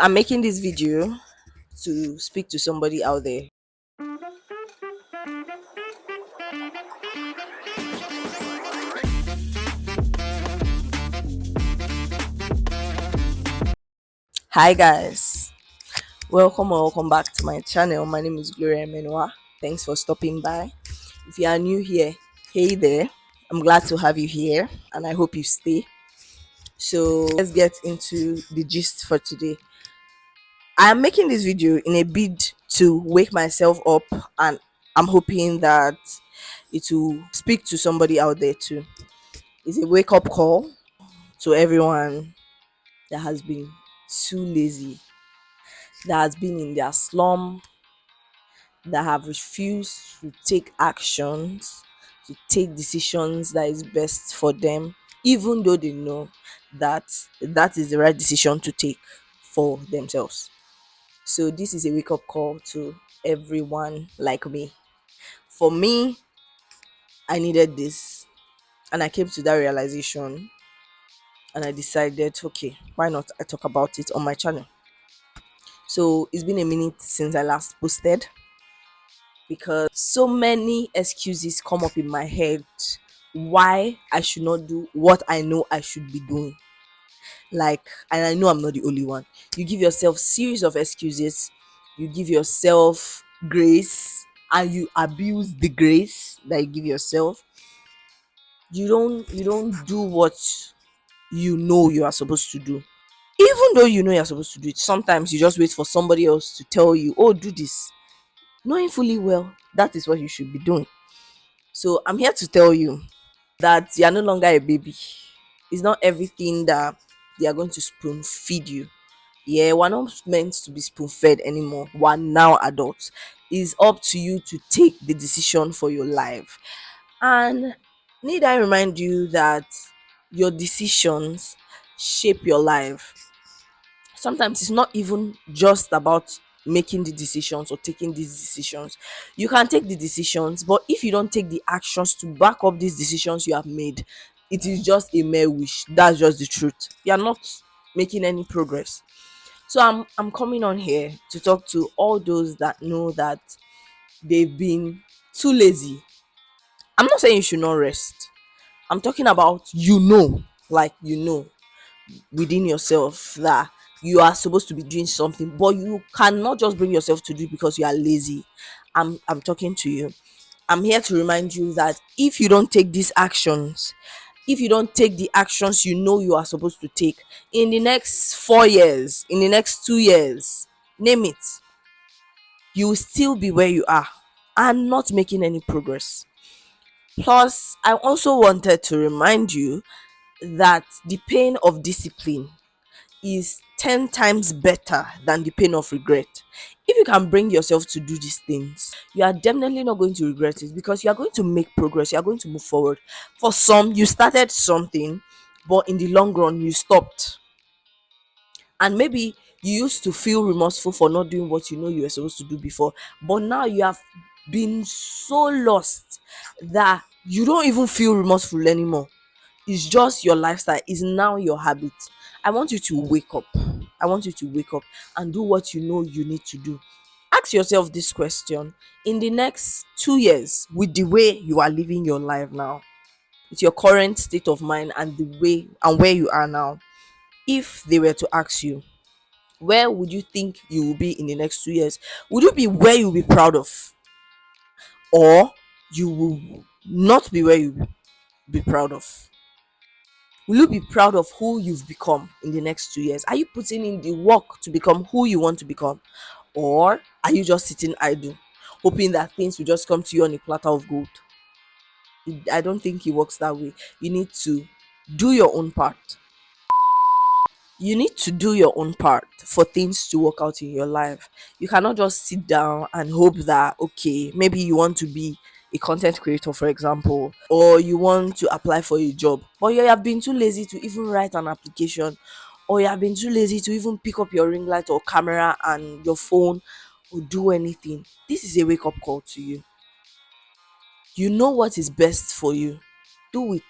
I'm making this video to speak to somebody out there. Hi guys, welcome or welcome back to my channel. My name is Gloria Menua. Thanks for stopping by. If you are new here, hey there. I'm glad to have you here and I hope you stay. So let's get into the gist for today. I'm making this video in a bid to wake myself up, and I'm hoping that it will speak to somebody out there too. It's a wake up call to everyone that has been too lazy, that has been in their slum, that have refused to take actions, to take decisions that is best for them, even though they know that that is the right decision to take for themselves. So this is a wake up call to everyone like me. For me, I needed this, and I came to that realization, and I decided, okay, why not I talk about it on my channel. So it's been a minute since I last posted because so many excuses come up in my head why I should not do what I know I should be doing. Like, and I know I'm not the only one. You give yourself series of excuses, you give yourself grace, and you abuse the grace that you give yourself. You don't do what you know you are supposed to do. Even though you know you're supposed to do it, sometimes you just wait for somebody else to tell you, oh, do this, knowing fully well that is what you should be doing. So I'm here to tell you that you're no longer a baby. It's not everything that they are going to spoon feed you. Yeah, we're not meant to be spoon fed anymore. We're now adults. It's up to you to take the decision for your life. And need I remind you that your decisions shape your life. Sometimes it's not even just about making the decisions or taking these decisions. You can take the decisions, but if you don't take the actions to back up these decisions you have made, it is just a mere wish. That's just the truth. You are not making any progress. So I'm coming on here to talk to all those that know that they've been too lazy. I'm not saying you should not rest. I'm talking about, like within yourself that you are supposed to be doing something, but you cannot just bring yourself to do it because you are lazy. I'm talking to you. I'm here to remind you that if you don't take these actions, if you don't take the actions you know you are supposed to take in the next 4 years, in the next 2 years, name it, you will still be where you are and not making any progress. Plus, I also wanted to remind you that the pain of discipline is 10 times better than the pain of regret. If you can bring yourself to do these things, you are definitely not going to regret it because you are going to make progress, you are going to move forward. For some, you started something, but in the long run, you stopped. And maybe you used to feel remorseful for not doing what you know you were supposed to do before, but now you have been so lost that you don't even feel remorseful anymore. It's just your lifestyle, is now your habit. I want you to wake up. I want you to wake up and do what you know you need to do. Ask yourself this question: in the next 2 years, with the way you are living your life now, with your current state of mind and the way and where you are now, if they were to ask you, where would you think you will be in the next 2 years? Would you be where you'll be proud of, or you will not be where you be proud of? Will you be proud of who you've become in the next 2 years? Are you putting in the work to become who you want to become? Or are you just sitting idle, hoping that things will just come to you on a platter of gold? I don't think it works that way. You need to do your own part. You need to do your own part for things to work out in your life. You cannot just sit down and hope that, okay, maybe you want to be a content creator, for example, or you want to apply for a job, but you have been too lazy to even write an application, or you have been too lazy to even pick up your ring light or camera and your phone or do anything. This is a wake up call to you. You know what is best for you. Do it.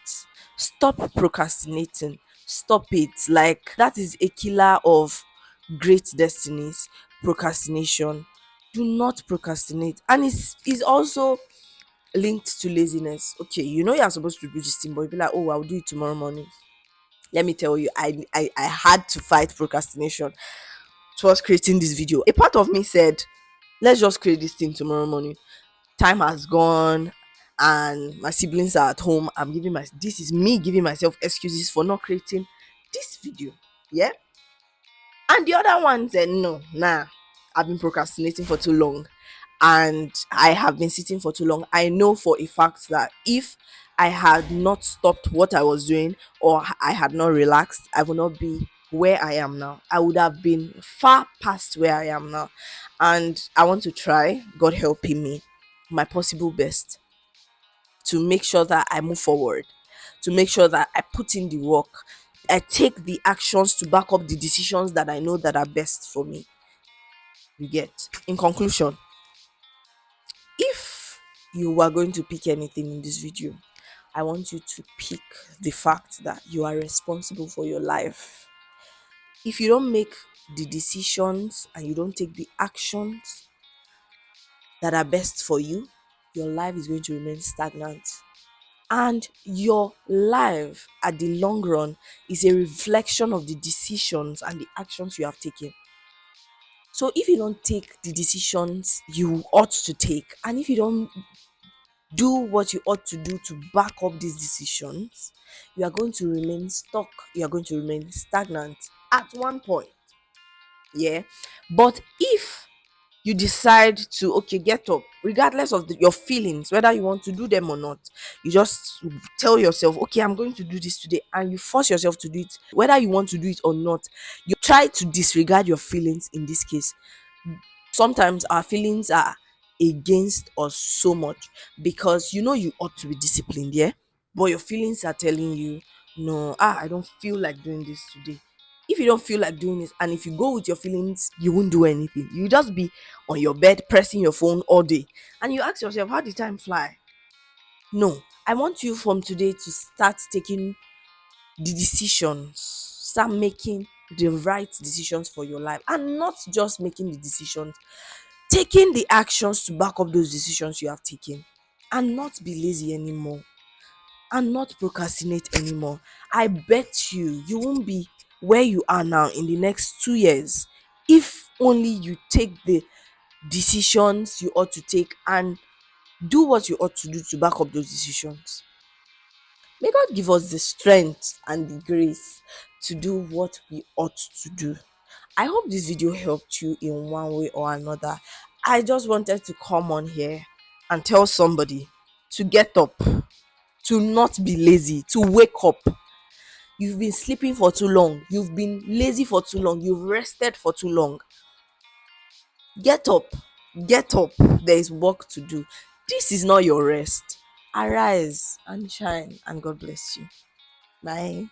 Stop procrastinating. Stop it. Like, that is a killer of great destinies, procrastination. Do not procrastinate. And it's also linked to laziness. Okay, you know you're supposed to do this thing, but you'll be like, oh, I'll do it tomorrow morning. Let me tell you, I had to fight procrastination towards creating this video. A part of me said, let's just create this thing tomorrow morning. Time has gone and my siblings are at home. This is me giving myself excuses for not creating this video. Yeah. And the other one said, no, nah, I've been procrastinating for too long and I have been sitting for too long. I know for a fact that if I had not stopped what I was doing or I had not relaxed, I would not be where I am now. I would have been far past where I am now. And I want to try, God helping me, my possible best to make sure that I move forward, to make sure that I put in the work, I take the actions to back up the decisions that I know that are best for me. You get. In conclusion, if you are going to pick anything in this video, I want you to pick the fact that you are responsible for your life. If you don't make the decisions and you don't take the actions that are best for you, your life is going to remain stagnant. And your life at the long run is a reflection of the decisions and the actions you have taken. So if you don't take the decisions you ought to take, and if you don't do what you ought to do to back up these decisions, you are going to remain stuck. You are going to remain stagnant at one point. Yeah. But if you decide to, okay, get up regardless of your feelings, whether you want to do them or not, you just tell yourself, okay, I'm going to do this today, and you force yourself to do it whether you want to do it or not. You try to disregard your feelings in this case. Sometimes our feelings are against us so much because you know you ought to be disciplined, yeah, but your feelings are telling you, no, I don't feel like doing this today. If you don't feel like doing it, and if you go with your feelings, you won't do anything. You just be on your bed pressing your phone all day, and you ask yourself, how did time fly? No, I want you from today to start taking the decisions, start making the right decisions for your life, and not just making the decisions, taking the actions to back up those decisions you have taken, and not be lazy anymore, and not procrastinate anymore. I bet you won't be where you are now in the next 2 years if only you take the decisions you ought to take and do what you ought to do to back up those decisions. May God give us the strength and the grace to do what we ought to do. I hope this video helped you in one way or another. I just wanted to come on here and tell somebody to get up, to not be lazy, to wake up. You've been sleeping for too long, you've been lazy for too long, you've rested for too long. Get up, get up. There is work to do. This is not your rest. Arise and shine, and God bless you. Bye.